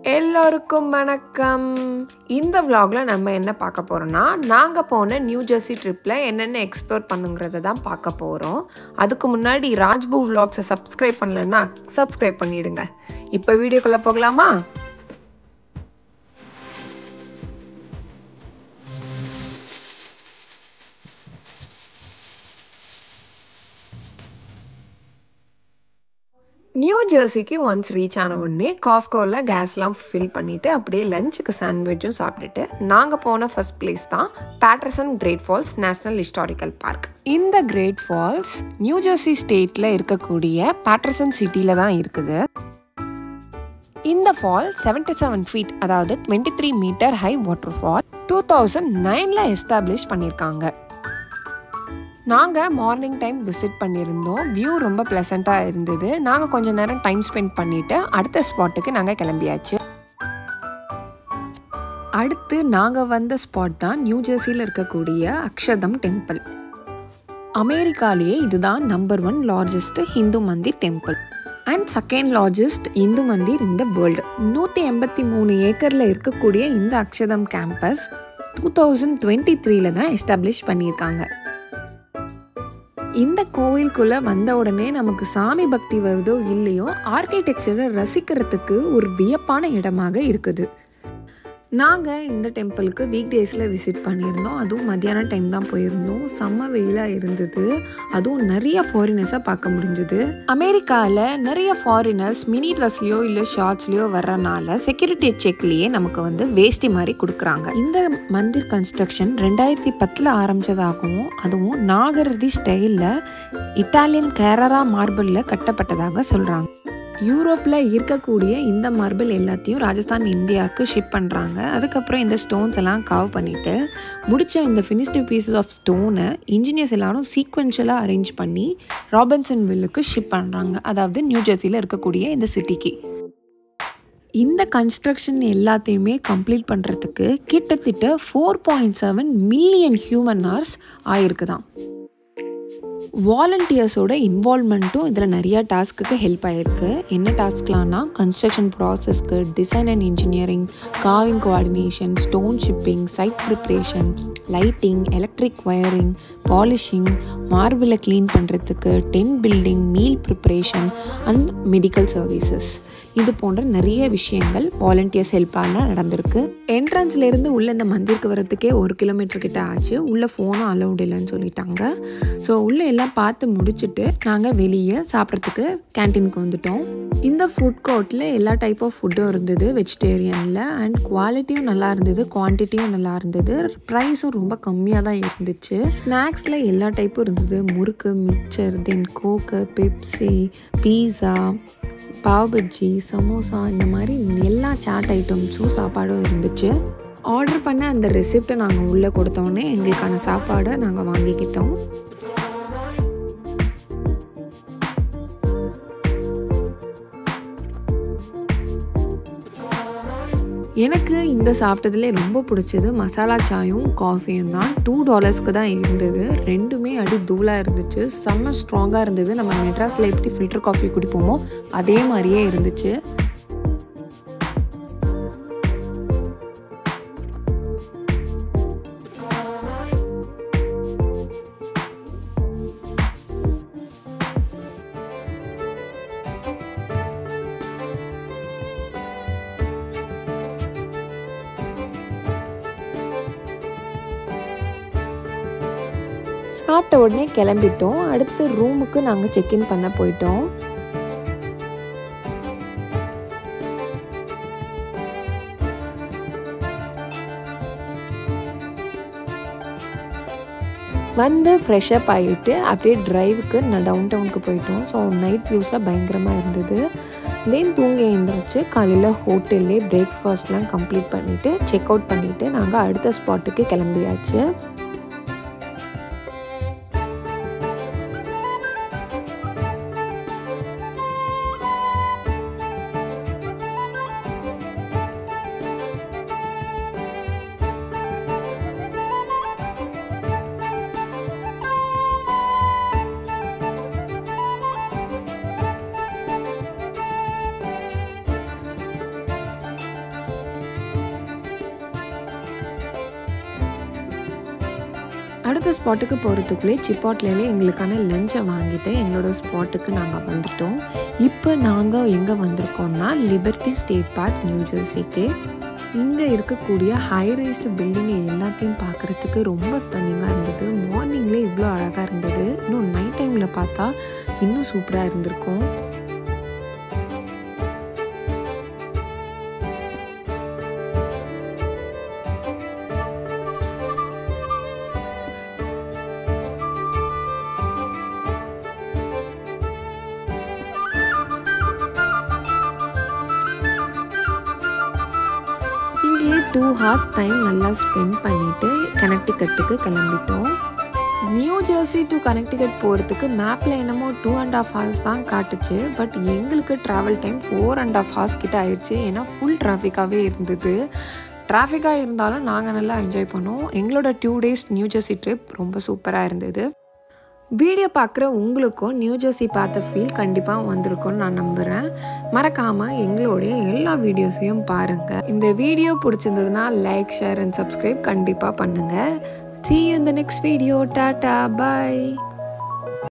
எல்லோருக்கும் வணக்கம். இந்த vlogல நம்ம என்ன பார்க்க போறோம்னா, நாங்க போன நியூ ஜெர்சி ட்ரிப்ல என்னென்ன எக்ஸ்ப்ளோர் பண்ணுங்கிறத தான் பார்க்க போறோம். அதுக்கு முன்னாடி ராஜ்பூ vlogsஐ சப்ஸ்கிரைப் பண்ணலன்னா சப்ஸ்கிரைப் பண்ணிடுங்க. இப்போ வீடியோக்குள்ள போகலாமா? நியூ ஜெர்சிக்கு ஒன்ஸ் ரீச் ஆன உடனே காஸ்கோவில் கேஸ்லாம் ஃபில் பண்ணிவிட்டு அப்படியே லஞ்சுக்கு சாண்ட்விச்சும் சாப்பிட்டுட்டு நாங்கள் போன ஃபர்ஸ்ட் பிளேஸ் தான் Paterson Great Falls National Historical Park. இந்த கிரேட் ஃபால்ஸ் நியூ ஜெர்சி ஸ்டேட்டில் இருக்கக்கூடிய பேட்டர்சன் சிட்டியில் தான் இருக்குது. இந்த ஃபால் 77 ஃபீட், அதாவது 23 மீட்டர் ஹை வாட்டர் ஃபால் 2009ல் எஸ்டாப்ளிஷ் பண்ணியிருக்காங்க. நாங்கள் மார்னிங் டைம் விசிட் பண்ணியிருந்தோம். வியூ ரொம்ப ப்ளசண்ட்டாக இருந்தது. நாங்கள் கொஞ்சம் நேரம் டைம் ஸ்பெண்ட் பண்ணிவிட்டு அடுத்த ஸ்பாட்டுக்கு நாங்கள் கிளம்பியாச்சு. அடுத்து நாங்கள் வந்த ஸ்பாட் தான் நியூ ஜெர்சியில் இருக்கக்கூடிய அக்ஷதம் டெம்பிள். அமெரிக்காலேயே இதுதான் number 1 largest Hindu Mandir temple and second largest Hindu Mandir in the world. 183 ஏக்கரில் இருக்கக்கூடிய இந்த அக்ஷதம் கேம்பஸ் 2023ல் தான் எஸ்டாப்ளிஷ் பண்ணியிருக்காங்க. இந்த கோவிலுக்குள்ளே வந்த உடனே நமக்கு சாமி பக்தி வருதோ இல்லையோ, ஆர்கிடெக்சரை ரசிக்கிறதுக்கு ஒரு வியப்பான இடமாக இருக்குது. நாங்கள் இந்த டெம்பிளுக்கு வீக் டேஸில் விசிட் பண்ணியிருந்தோம். அதுவும் மத்தியான டைம் தான் போயிருந்தோம். செம்ம வெயிலாக இருந்தது. அதுவும் நிறைய ஃபாரினர்ஸை பார்க்க முடிஞ்சுது. அமெரிக்காவில் நிறைய ஃபாரினர்ஸ் மினி ட்ரெஸ்லையோ இல்லை ஷார்ட்ஸ்லையோ வர்றனால செக்யூரிட்டி செக்லேயே நமக்கு வேஷ்டி மாதிரி கொடுக்குறாங்க. இந்த மந்திர் கன்ஸ்ட்ரக்ஷன் 2010ல் ஆரம்பித்ததாகவும் அதுவும் நாகரதி ஸ்டைலில் இட்டாலியன் கேரரா மார்பிளில் கட்டப்பட்டதாக சொல்கிறாங்க. யூரோப்பில் இருக்கக்கூடிய இந்த மார்பிள் எல்லாத்தையும் ராஜஸ்தான் இந்தியாவுக்கு ஷிப் பண்ணுறாங்க. அதுக்கப்புறம் இந்த ஸ்டோன்ஸ் எல்லாம் கவர் பண்ணிவிட்டு முடித்த இந்த ஃபினிஷ்டு பீசஸ் ஆஃப் ஸ்டோனை இன்ஜினியர்ஸ் எல்லாரும் சீக்வென்ஷியலாக அரேஞ்ச் பண்ணி ராபின்சன்வில்லுக்கு ஷிப் பண்ணுறாங்க, அதாவது நியூ ஜெர்சியில் இருக்கக்கூடிய இந்த சிட்டிக்கு. இந்த கன்ஸ்ட்ரக்ஷன் எல்லாத்தையுமே கம்ப்ளீட் பண்ணுறதுக்கு கிட்டத்தட்ட 4.7 மில்லியன் ஹியூமன் ஹவர்ஸ் ஆயிருக்குதான். வாலண்டியர்ஸோட இன்வால்மெண்ட்டும் இதில் நிறையா டாஸ்க்குக்கு ஹெல்ப் ஆகிருக்கு. என்ன டாஸ்க்லான்னா கன்ஸ்ட்ரக்ஷன் ப்ராசஸ்க்கு, design and engineering, carving coordination, stone shipping, site preparation, lighting, electric wiring, polishing, மார்பிளை க்ளீன் பண்ணுறதுக்கு, tent building, meal preparation and medical services, இது போன்ற நிறைய விஷயங்கள் வாலண்டியர்ஸ் ஹெல்ப்பாக நடந்திருக்கு. என்ட்ரன்ஸ்லேருந்து உள்ளே இந்த மந்திருக்கு வரத்துக்கே 1 கிலோமீட்டர் கிட்ட ஆச்சு. உள்ளே ஃபோனும் அலௌட் இல்லைன்னு சொல்லிட்டாங்க. ஸோ உள்ளே எல்லாம் பார்த்து முடிச்சுட்டு நாங்கள் வெளியே சாப்பிட்றதுக்கு கேன்டீனுக்கு வந்துட்டோம். இந்த ஃபுட் கோர்ட்டில் எல்லா டைப் ஆஃப் ஃபுட்டும் இருந்தது வெஜிடேரியனில். அண்ட் குவாலிட்டியும் நல்லா இருந்தது, குவான்டிட்டியும் நல்லா இருந்தது, ப்ரைஸும் ரொம்ப கம்மியாக தான் இருந்துச்சு. ஸ்நாக்ஸில் எல்லா டைப்பும் இருந்தது. முறுக்கு, மிக்சர், தென் கோக்கு, பெப்சி, பீஸா, பாவ் பஜ்ஜி, சமோசா, இந்த மாதிரி எல்லா சாட் ஐட்டம்ஸும் சாப்பாடும் இருந்துச்சு. ஆர்டர் பண்ண அந்த ரெசிப்டை நாங்கள் உள்ளே கொடுத்தோன்னே எங்களுக்கான சாப்பாடை நாங்கள் வாங்கிக்கிட்டோம். எனக்கு இந்த சாப்பிட்டதுல ரொம்ப பிடிச்சது மசாலா சாயும் காஃபியும் தான். $2க்கு தான் இருந்தது. ரெண்டுமே அடி தூளாக இருந்துச்சு. செம்ம ஸ்ட்ராங்காக இருந்தது. நம்ம மெட்ராஸில் எப்படி ஃபில்டர் காஃபி குடிப்போமோ அதே மாதிரியே இருந்துச்சு. சாப்பிட்ட உடனே கிளம்பிட்டோம். அடுத்து ரூமுக்கு நாங்கள் செக்இன் பண்ண போயிட்டோம். வந்து ஃப்ரெஷ்அப் ஆகிட்டு அப்படியே ட்ரைவுக்கு டவுன் டவுனுக்கு போயிட்டோம். ஸோ நைட் வியூஸில் பயங்கரமாக இருந்தது. தென் தூங்கி எழுந்திரிச்சு காலையில் ஹோட்டல்லே பிரேக்ஃபாஸ்ட்லாம் கம்ப்ளீட் பண்ணிவிட்டு செக் அவுட் பண்ணிவிட்டு நாங்கள் அடுத்த ஸ்பாட்டுக்கு கிளம்பியாச்சு. அடுத்த ஸ்பாட்டுக்கு போகிறதுக்குள்ளே சிப்பாட்லேயே எங்களுக்கான லஞ்சை வாங்கிட்டு எங்களோட ஸ்பாட்டுக்கு நாங்கள் வந்துட்டோம். இப்போ நாங்கள் எங்கே வந்திருக்கோம்னா லிபர்ட்டி ஸ்டேட் பார்க், நியூ ஜெர்சிக்கு. இங்கே இருக்கக்கூடிய ஹைரைஸ்டு பில்டிங்கை எல்லாத்தையும் பார்க்குறதுக்கு ரொம்ப ஸ்டன்னிங்காக இருந்தது. மார்னிங்லேயே இவ்வளோ அழகாக இருந்தது. இன்னும் நைட் டைமில் பார்த்தா இன்னும் சூப்பராக இருந்திருக்கும். இங்கே 2 hours டைம் நல்லா ஸ்பெண்ட் பண்ணிவிட்டு கனெக்டிகட்டுக்கு கிளம்பிட்டோம். நியூ ஜெர்சி டு கனெக்டிகட் போகிறதுக்கு மேப்பில் என்னமோ 2.5 hours தான் காட்டுச்சு. பட் எங்களுக்கு ட்ராவல் டைம் 4.5 hours கிட்ட ஆயிடுச்சு. ஏன்னா ஃபுல் டிராஃபிக்காகவே இருந்தது. டிராஃபிக்காக இருந்தாலும் நாங்கள் நல்லா என்ஜாய் பண்ணோம். எங்களோட 2 days நியூ ஜெர்சி ட்ரிப் ரொம்ப சூப்பராக இருந்தது. வீடியோ பார்க்குற உங்களுக்கும் நியூ ஜெர்சி பார்த்த ஃபீல் கண்டிப்பாக வந்திருக்கும்னு நான் நம்புகிறேன். மறக்காமல் எங்களுடைய எல்லா வீடியோஸையும் பாருங்கள். இந்த வீடியோ பிடிச்சிருந்ததுன்னா லைக், ஷேர் அண்ட் சப்ஸ்கிரைப் கண்டிப்பாக பண்ணுங்கள். See you in the next video. Tata. Bye.